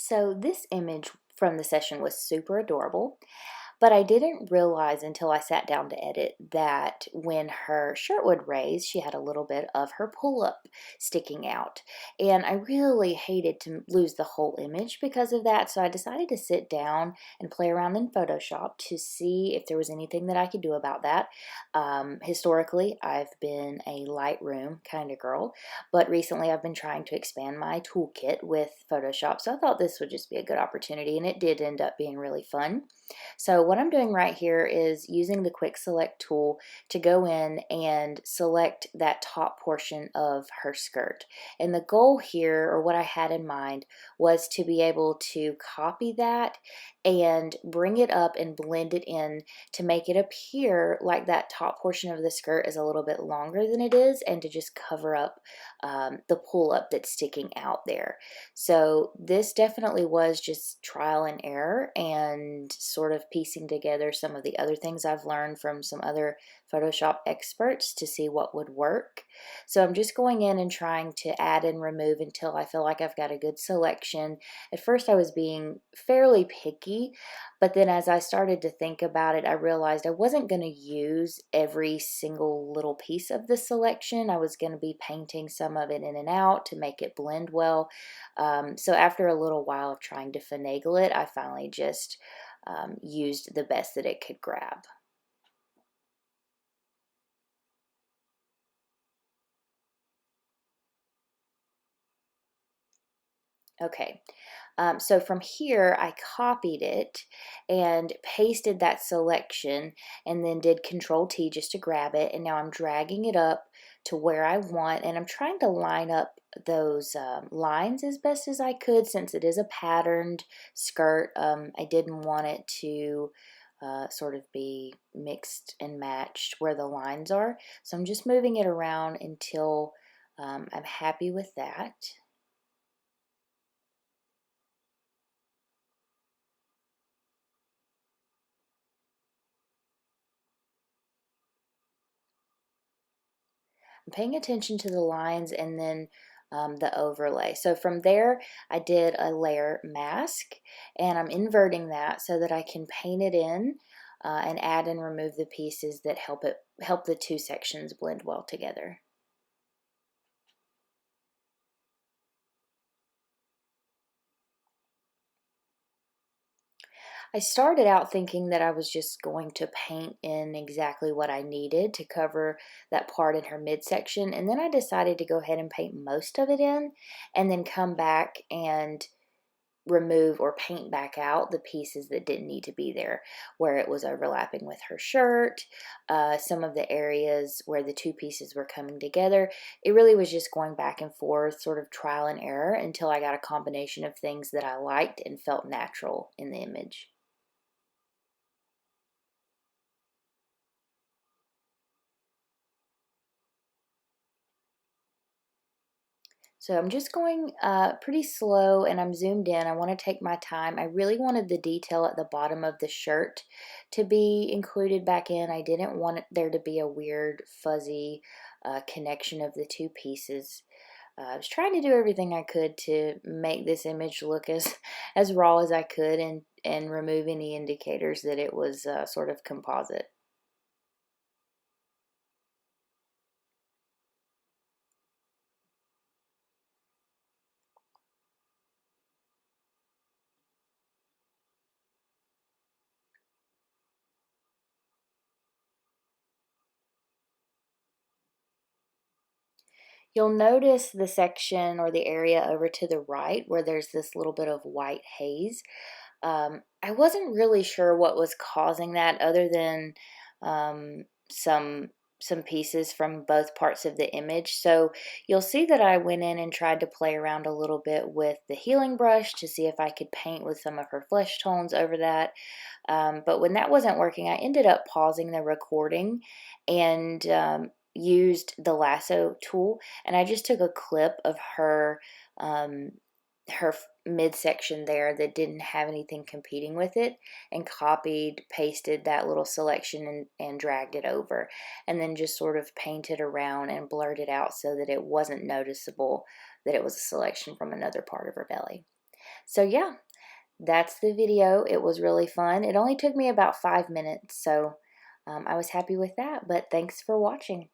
So this image from the session was super adorable, but I didn't realize until I sat down to edit that when her shirt would raise, she had a little bit of her pull-up sticking out. And I really hated to lose the whole image because of that, so I decided to sit down and play around in Photoshop to see if there was anything that I could do about that. Historically, I've been a Lightroom kind of girl, but recently I've been trying to expand my toolkit with Photoshop, so I thought this would just be a good opportunity, and it did end up being really fun. So what I'm doing right here is using the quick select tool to go in and select that top portion of her skirt. And the goal here, or what I had in mind, was to be able to copy that and bring it up and blend it in to make it appear like that top portion of the skirt is a little bit longer than it is, and to just cover up the pull up that's sticking out there. So this definitely was just trial and error and sort of piecing together some of the other things I've learned from some other Photoshop experts to see what would work. So I'm just going in and trying to add and remove until I feel like I've got a good selection. At first I was being fairly picky, but then as I started to think about it, I realized I wasn't going to use every single little piece of the selection. I was going to be painting some of it in and out to make it blend well. So after a little while of trying to finagle it, I finally just used the best that it could grab. Okay, so from here I copied it and pasted that selection and then did Control T just to grab it, and now I'm dragging it up to where I want, and I'm trying to line up those lines as best as I could since it is a patterned skirt. I didn't want it to sort of be mixed and matched where the lines are, so I'm just moving it around until I'm happy with that. Paying attention to the lines and then the overlay. So from there, I did a layer mask, and I'm inverting that so that I can paint it in and add and remove the pieces that help the two sections blend well together. I started out thinking that I was just going to paint in exactly what I needed to cover that part in her midsection, and then I decided to go ahead and paint most of it in and then come back and remove or paint back out the pieces that didn't need to be there, where it was overlapping with her shirt, some of the areas where the two pieces were coming together. It really was just going back and forth, sort of trial and error, until I got a combination of things that I liked and felt natural in the image. So I'm just going pretty slow, and I'm zoomed in. I want to take my time. I really wanted the detail at the bottom of the shirt to be included back in. I didn't want there to be a weird fuzzy connection of the two pieces. I was trying to do everything I could to make this image look as as raw as I could, and remove any indicators that it was sort of composite. You'll notice the section or the area over to the right where there's this little bit of white haze. I wasn't really sure what was causing that, other than um, some some pieces from both parts of the image. So you'll see that I went in and tried to play around a little bit with the healing brush to see if I could paint with some of her flesh tones over that. But when that wasn't working, I ended up pausing the recording and used the lasso tool, and I just took a clip of um, her midsection there that didn't have anything competing with it, and copied, pasted that little selection, and dragged it over, and then just sort of painted around and blurred it out so that it wasn't noticeable that it was a selection from another part of her belly. So yeah, that's the video. It was really fun. It only took me about 5 minutes, so I was happy with that, but thanks for watching.